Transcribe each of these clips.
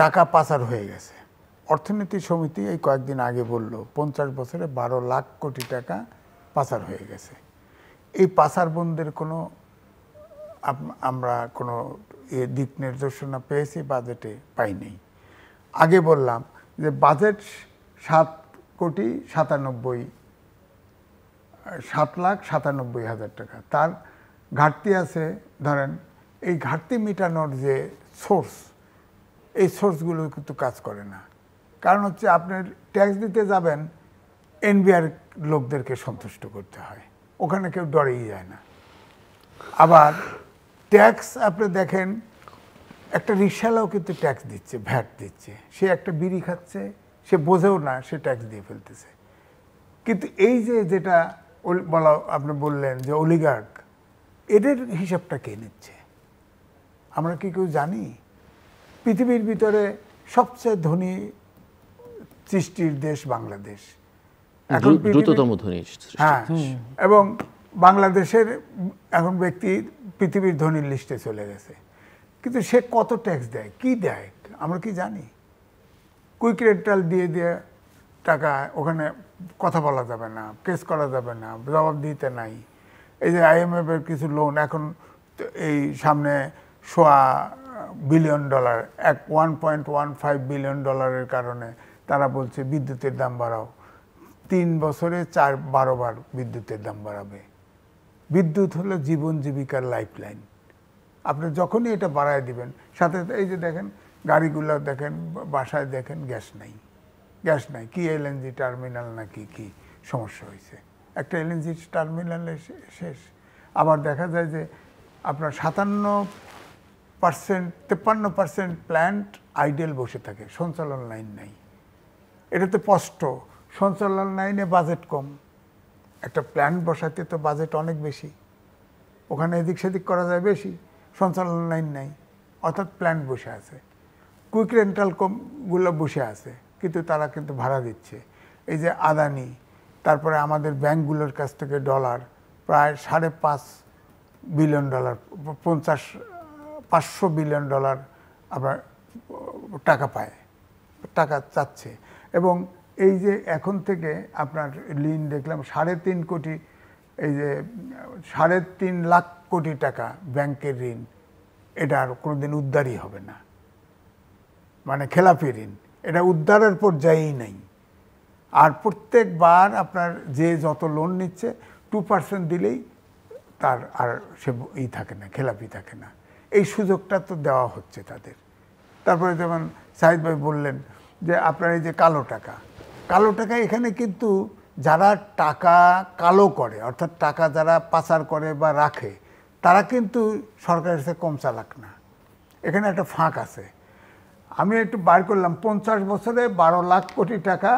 টাকা পাচার হয়ে গেছে। অর্থনীতি সমিতি এই কয়েকদিন আগে বলল ৫০ বছরে ১২ লাখ কোটি টাকা পাচার হয়ে গেছে। এই পাচার বন্ধের কোনো আমরা কোনো দিক নির্দেশনা পেয়েছি বাজেটে পাইনি। আগে বললাম যে বাজেট ৭,৯৭,০০০ টাকা, তার ঘাটতি আছে। ধরেন এই ঘাটতি মেটানোর যে সোর্স, এই সোর্সগুলো কিন্তু কাজ করে না। কারণ হচ্ছে আপনার ট্যাক্স দিতে যাবেন, এনবিআর লোকদেরকে সন্তুষ্ট করতে হয়, ওখানে কেউ ডরেই যায় না। আবার ট্যাক্স আপনি দেখেন একটা রিক্সাওয়ালাও কিন্তু ট্যাক্স দিচ্ছে, ভ্যাট দিচ্ছে। সে একটা বিড়ি খাচ্ছে, সে বোঝেও না, সে ট্যাক্স দিয়ে ফেলতেছে। কিন্তু এই যে যেটা বলা আপনি বললেন যে অলিগার্ক, এদের হিসাবটা কে নিচ্ছে? আমরা কি কেউ জানি? পৃথিবীর ভিতরে সবচেয়ে ধনী সৃষ্টির দেশ বাংলাদেশ, এখন দ্রুততম ধনী। হ্যাঁ, এবং বাংলাদেশের এখন ব্যক্তি পৃথিবীর ধনীর লিস্টে চলে গেছে। কিন্তু সে কত ট্যাক্স দেয়, কি দেয় আমরা কি জানি? কুইক রেন্টাল দিয়ে দিয়ে টাকা, ওখানে কথা বলা যাবে না, কেস করা যাবে না, জবাব দিতে নাই। এই যে IMF এর কিছু লোন এখন এই সামনে $1.25 বিলিয়ন, 1.15 বিলিয়ন ডলারের কারণে তারা বলছে বিদ্যুতের দাম বাড়াও। 3 বছরে 12 বার বিদ্যুতের দাম বাড়াবে। বিদ্যুৎ হলো জীবন জীবিকার লাইফলাইন। আপনি যখনই এটা বাড়ায় দিবেন, সাথে এই যে দেখেন গাড়িগুলো দেখেন, বাসায় দেখেন গ্যাস গ্যাস নাই। কি এলএনজি টার্মিনাল নাকি কি সমস্যা হয়েছে? একটা এলএনজি টার্মিনালে শেষ। আবার দেখা যায় যে আপনার 53% প্ল্যান্ট আইডেল বসে থাকে, সঞ্চালন লাইন নাই। এটা তো স্পষ্ট, সঞ্চালন লাইনে বাজেট কম। একটা প্ল্যান্ট বসাতে তো বাজেট অনেক বেশি, ওখানে এদিক সেদিক করা যায় বেশি, সঞ্চালন লাইন নাই, অর্থাৎ প্ল্যান্ট বসে আছে। কুইক রেন্টাল গুলো বসে আছে, কিন্তু তারা কিন্তু ভাড়া দিচ্ছে। এই যে আদানি, তারপরে আমাদের ব্যাংকগুলোর কাছ থেকে ডলার প্রায় $5.5 বিলিয়ন, 500 বিলিয়ন ডলার আপনার টাকা পায়, টাকা চাচ্ছে। এবং এই যে এখন থেকে আপনার ঋণ দেখলাম 3.5 কোটি, এই যে 3.5 লাখ কোটি টাকা ব্যাংকের ঋণ, এটা আর কোনোদিন উদ্ধারই হবে না। মানে খেলাপি ঋণ, এটা উদ্ধারের পর্যায়েই নেই। আর প্রত্যেকবার আপনার যে যত লোন নিচ্ছে 2% দিলেই তার আর সে থাকে না, খেলাপি থাকে না। এই সুযোগটা তো দেওয়া হচ্ছে তাদের। তারপরে যেমন সাহিদ ভাই বললেন যে আপনার এই যে কালো টাকা এখানে কিন্তু যারা টাকা কালো করে, অর্থাৎ টাকা যারা পাচার করে বা রাখে, তারা কিন্তু সরকারের কাছে কম চালাক না। এখানে একটা ফাঁক আছে। আমি একটু বার করলাম, 50 বছরে 12 লাখ কোটি টাকা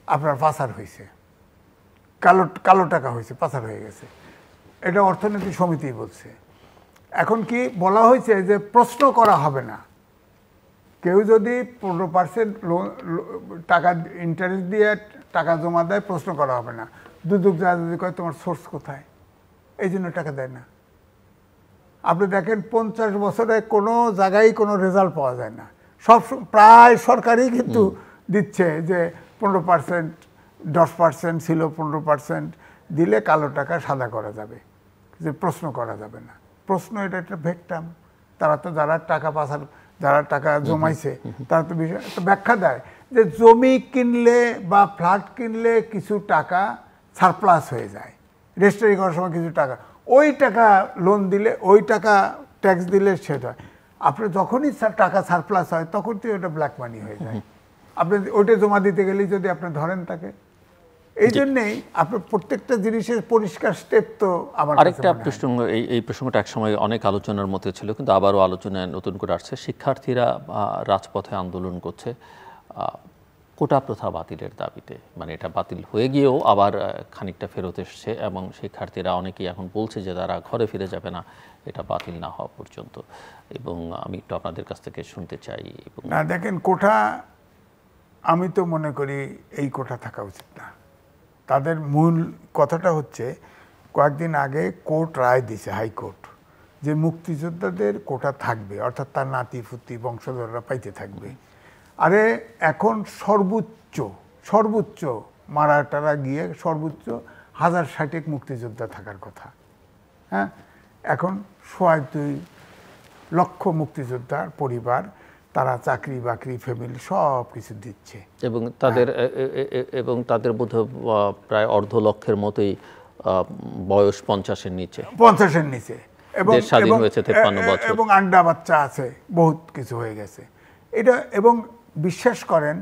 আপনার পাচার হয়েছে, কালো টাকা হয়েছে, পাচার হয়ে গেছে। এটা অর্থনীতি সমিতি বলছে। এখন কি বলা হয়েছে যে প্রশ্ন করা হবে না, কেউ যদি 15% টাকা ইন্টারেস্ট দিয়ে টাকা জমা দেয়, প্রশ্ন করা হবে না। দুদক যা যদি কয় তোমার সোর্স কোথায়, এই জন্য টাকা দেয় না। আপনি দেখেন 50 বছরে কোনো জায়গায় কোনো রেজাল্ট পাওয়া যায় না। সব প্রায় সরকারই কিন্তু দিচ্ছে যে 15%, 10% ছিল, 15% দিলে কালো টাকা সাদা করা যাবে, যে প্রশ্ন করা যাবে না। প্রশ্ন এটা একটা ভেকটাম। তারা তো যারা টাকা পাচার, যারা টাকা জমাইছে, তারা তো বিষয় ব্যাখ্যা দেয় যে জমি কিনলে বা ফ্ল্যাট কিনলে কিছু টাকা সারপ্লাস হয়ে যায়, রেজিস্ট্রি করার সময় কিছু টাকা, ওই টাকা লোন দিলে, ওই টাকা ট্যাক্স দিলে সেটা হয়। আপনি যখনই টাকা সারপ্লাস হয় তখন তো ওটা ব্ল্যাক মানি হয়ে যায়। আপনি ওইটা জমা দিতে গেলেই যদি আপনি ধরেন তাকে, এই জন্যেই আপনার প্রত্যেকটা জিনিসের পরিষ্কার স্টেপ তো আমার আরেকটা প্রসঙ্গ, এই প্রসঙ্গটা একসময় অনেক আলোচনার মধ্যে ছিল, কিন্তু আবারও আলোচনায় নতুন করে আসছে। শিক্ষার্থীরা রাজপথে আন্দোলন করছে কোটা প্রথা বাতিলের দাবিতে। মানে এটা বাতিল হয়ে গিয়েও আবার খানিকটা ফেরত এসছে, এবং শিক্ষার্থীরা অনেকেই এখন বলছে যে তারা ঘরে ফিরে যাবে না এটা বাতিল না হওয়া পর্যন্ত। এবং আমি একটু আপনাদের কাছ থেকে শুনতে চাই। না দেখেন, কোটা, আমি তো মনে করি এই কোটা থাকা উচিত না। তাদের মূল কথাটা হচ্ছে, কয়েকদিন আগে কোর্ট রায় দিছে, হাইকোর্ট, যে মুক্তিযোদ্ধাদের কোটা থাকবে, অর্থাৎ তার নাতি ফুতি বংশধররা পাইতে থাকবে। আরে এখন সর্বোচ্চ মারা টারা গিয়ে সর্বোচ্চ 1060 মুক্তিযোদ্ধা থাকার কথা। হ্যাঁ, এখন 2.5 লক্ষ মুক্তিযোদ্ধার পরিবার, তারা চাকরি বাকরি ফ্যামিলি সব কিছু দিচ্ছে এবং তাদের বোধহয় প্রায় 1.5 লক্ষের মতোই বয়স 50-এর নিচে। এবং স্বাধীন হয়েছে 53 বছর, এবং আন্ডা বাচ্চা আছে, বহুত কিছু হয়ে গেছে এটা। এবং বিশ্বাস করেন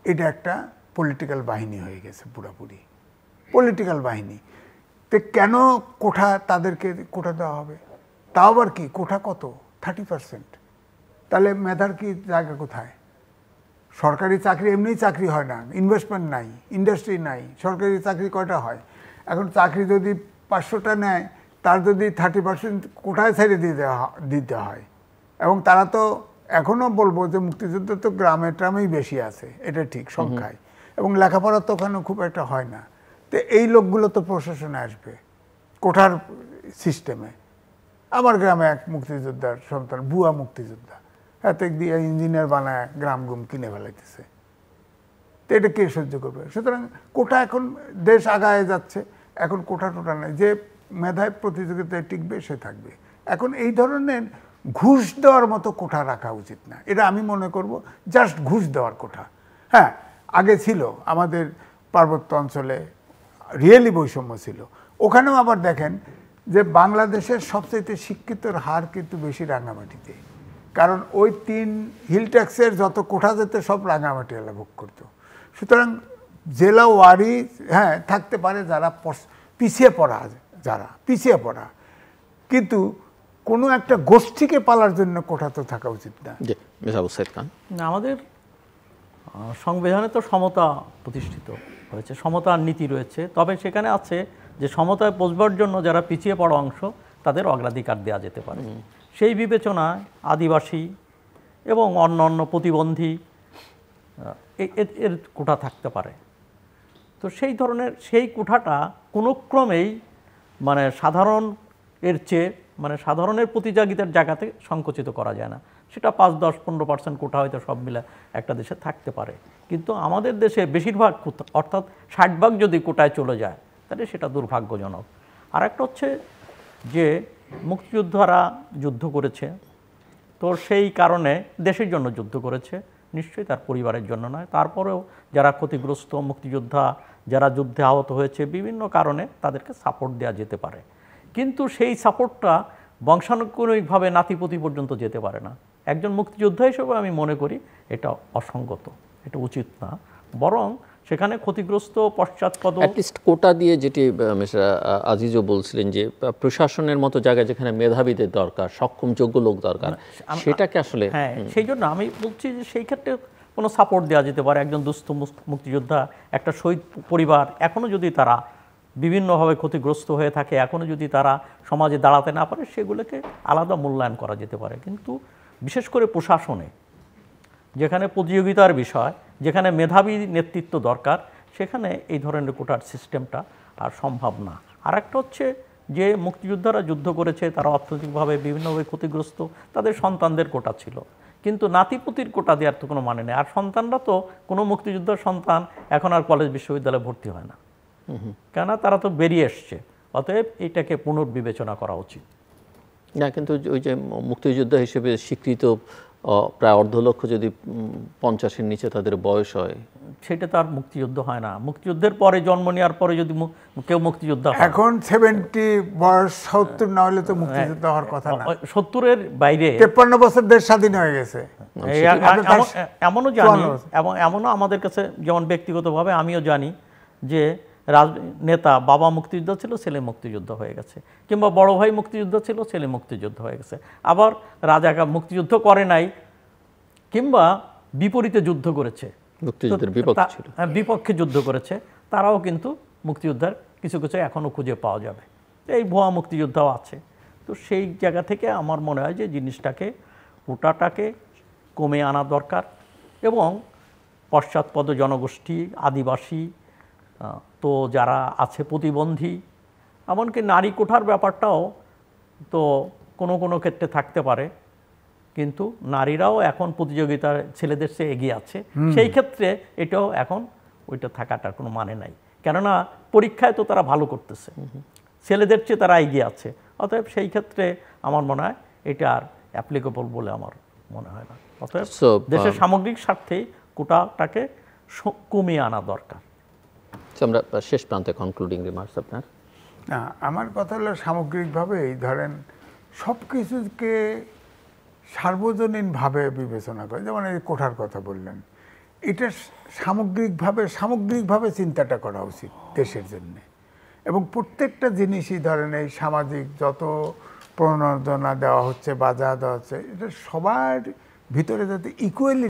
এটা একটা পলিটিক্যাল বাহিনী হয়ে গেছে, পুরোপুরি পলিটিক্যাল বাহিনী। তো কেন কোঠা তাদেরকে কোঠা দেওয়া হবে? তাও আবার কি কোঠা কত? 30%। তাহলে মেধার কি জায়গা কোথায়? সরকারি চাকরি এমনি চাকরি হয় না, ইনভেস্টমেন্ট নাই, ইন্ডাস্ট্রি নাই। সরকারি চাকরি কয়টা হয়? এখন চাকরি যদি 500টা নেয়, তার যদি 30% কোঠায় ছেড়ে দিতে হয়। এবং তারা তো এখনও বলবো যে মুক্তিযুদ্ধ তো গ্রামে ট্রামেই বেশি আছে, এটা ঠিক সংখ্যায়, এবং লেখাপড়া তো ওখানে খুব একটা হয় না। তো এই লোকগুলো তো প্রশাসনে আসবে কোঠার সিস্টেমে। আমার গ্রামে এক মুক্তিযোদ্ধার সন্তান, বুয়া মুক্তিযোদ্ধা, এতে দিয়ে ইঞ্জিনিয়ার বানায় গ্রাম গুম কিনে ফেলাইতেছে। তো এটা কে সহ্য করবে? সুতরাং কোটা, এখন দেশ আগায় যাচ্ছে, এখন কোটা টোটা নেই, যে মেধায় প্রতিযোগিতায় টিকবে সে থাকবে। এখন এই ধরনের ঘুষ দেওয়ার মতো কোঠা রাখা উচিত না, এটা আমি মনে করব। জাস্ট ঘুষ দেওয়ার কোঠা। হ্যাঁ, আগে ছিল আমাদের পার্বত্য অঞ্চলে রিয়েলি বৈষম্য ছিল। ওখানেও আবার দেখেন যে বাংলাদেশের সবচেয়ে শিক্ষিতর হার কিন্তু বেশি রাঙামাটিতে, কারণ ওই 3 হিল ট্যাক্সের যত কোঠা যেত সব রাঙামাটি এলা ভোগ করতো। সুতরাং জেলা ওয়ারি হ্যাঁ থাকতে পারে যারা পিছিয়ে পড়া, কিন্তু কোনো একটা গোষ্ঠীকে পালার জন্য কোঠা তো থাকা উচিত না। আমাদের সংবিধানে তো সমতা প্রতিষ্ঠিত হয়েছে, সমতার নীতি রয়েছে, তবে সেখানে আছে যে সমতায় পৌঁছবার জন্য যারা পিছিয়ে পড়া অংশ তাদের অগ্রাধিকার দেওয়া যেতে পারে। সেই বিবেচনায় আদিবাসী এবং অন্যান্য প্রতিবন্ধী এর কোঠা থাকতে পারে। তো সেই ধরনের সেই কোঠাটা কোনো ক্রমেই মানে সাধারণ এর চেয়ে মানে সাধারণের প্রতিযোগিতার জায়গাতে সংকুচিত করা যায় না। সেটা 5, 10, 15% কোঠা হয়তো সব মিলে একটা দেশে থাকতে পারে, কিন্তু আমাদের দেশে বেশিরভাগ অর্থাৎ 60% যদি কোটায় চলে যায় তাহলে সেটা দুর্ভাগ্যজনক। আর একটা হচ্ছে যে মুক্তিযোদ্ধারা যুদ্ধ করেছে, তো সেই কারণে দেশের জন্য যুদ্ধ করেছে, নিশ্চয়ই তার পরিবারের জন্য নয়। তারপরেও যারা ক্ষতিগ্রস্ত মুক্তিযোদ্ধা, যারা যুদ্ধে আহত হয়েছে, বিভিন্ন কারণে তাদেরকে সাপোর্ট দেওয়া যেতে পারে, কিন্তু সেই সাপোর্টটা বংশানুক্রমিকভাবে নাতিপতি পর্যন্ত যেতে পারে না। একজন মুক্তিযোদ্ধা হিসেবে আমি মনে করি এটা অসঙ্গত, এটা উচিত না। বরং সেখানে ক্ষতিগ্রস্ত পশ্চাৎপদ অ্যাটলিস্ট কোটা দিয়ে, যেটি মিস্টার আজিজও বলছিলেন যে প্রশাসনের মতো জায়গায় যেখানে মেধাবীদের দরকার, সক্ষম যোগ্য লোক দরকার, সেটাকে আসলে হ্যাঁ, সেই জন্য আমি বলছি যে সেই ক্ষেত্রে কোনো সাপোর্ট দেওয়া যেতে পারে। একজন দুস্থ মুক্তিযোদ্ধা, একটা শহীদ পরিবার এখনও যদি তারা বিভিন্নভাবে ক্ষতিগ্রস্ত হয়ে থাকে, এখনও যদি তারা সমাজে দাঁড়াতে না পারে, সেগুলোকে আলাদা মূল্যায়ন করা যেতে পারে। কিন্তু বিশেষ করে প্রশাসনে, যেখানে প্রতিযোগিতার বিষয়, যেখানে মেধাবী নেতৃত্ব দরকার, সেখানে এই ধরনের কোটার সিস্টেমটা আর সম্ভব না। আর একটা হচ্ছে যে মুক্তিযোদ্ধারা যুদ্ধ করেছে, তারা অর্থনৈতিকভাবে বিভিন্নভাবে ক্ষতিগ্রস্ত, তাদের সন্তানদের কোটা ছিল, কিন্তু নাতিপুতির কোটা দেওয়ার তো কোনো মানে নেই। আর সন্তানরা তো কোনো মুক্তিযোদ্ধার সন্তান এখন আর কলেজ বিশ্ববিদ্যালয়ে ভর্তি হয় না, কেননা তারা তো বেরিয়ে এসছে। অতএব এটাকে পুনর্বিবেচনা করা উচিত। না, কিন্তু ওই যে মুক্তিযোদ্ধা হিসেবে স্বীকৃত প্রায় 1.5 লক্ষ যদি 50-এর নিচে তাদের বয়স হয়, সেটা তো আর মুক্তিযুদ্ধ হয় না। মুক্তিযুদ্ধের পরে জন্ম নেওয়ার পরে যদি কেউ মুক্তিযোদ্ধা হয়, এখন 70 বয়স 70 না হলে তো মুক্তিযোদ্ধা হওয়ার কথা না। 70-এর বাইরে 53 বছর দেশ স্বাধীন হয়ে গেছে। এমনও জানি, এবং এমনও আমাদের কাছে, যেমন ব্যক্তিগতভাবে আমিও জানি যে নেতা বাবা মুক্তিযোদ্ধা ছিল, ছেলে মুক্তিযোদ্ধা হয়ে গেছে, কিংবা বড় ভাই মুক্তিযোদ্ধা ছিল, ছেলে মুক্তিযোদ্ধা হয়ে গেছে। আবার রাজাকার মুক্তিযুদ্ধ করে নাই, কিংবা বিপরীতে যুদ্ধ করেছে, মুক্তিযুদ্ধের বিপক্ষে ছিল, বিপক্ষে যুদ্ধ করেছে, তারাও কিন্তু মুক্তিযোদ্ধার কিছু কিছু এখনও খুঁজে পাওয়া যাবে। এই ভুয়া মুক্তিযোদ্ধাও আছে। তো সেই জায়গা থেকে আমার মনে হয় যে জিনিসটাকে, কোটাটাকে কমে আনা দরকার, এবং পশ্চাৎপদ জনগোষ্ঠী, আদিবাসী, তো যারা আছে প্রতিবন্ধী, এমনকি নারী কোঠার ব্যাপারটাও তো কোনো কোনো ক্ষেত্রে থাকতে পারে, কিন্তু নারীরাও এখন প্রতিযোগিতার ছেলেদের চেয়ে এগিয়ে আছে। সেই ক্ষেত্রে এটাও এখন ওইটা থাকাটার কোনো মানে নাই, কেননা পরীক্ষায় তো তারা ভালো করতেছে, ছেলেদের চেয়ে তারা এগিয়ে আছে। অতএব সেই ক্ষেত্রে আমার মনে হয় এটা আর অ্যাপ্লিকেবল বলে আমার মনে হয় না। অতএব দেশের সামগ্রিক স্বার্থেই কোটাটাকে কমিয়ে আনা দরকার। আমরা শেষ প্রান্তে কনক্লুডিং রিমার্কস আপনার। না, আমার কথা হলো সামগ্রিকভাবেই ধরেন সব কিছুকে সার্বজনীনভাবে বিবেচনা করে, যেমন এই কোঠার কথা বললেন, এটা সামগ্রিকভাবে চিন্তাটা করা উচিত দেশের জন্য। এবং প্রত্যেকটা জিনিসই ধরেন এই সামাজিক যত প্রণোদনা দেওয়া হচ্ছে বা যা দেওয়া হচ্ছে, এটা সবার ভিতরে যাতে ইকুয়ালি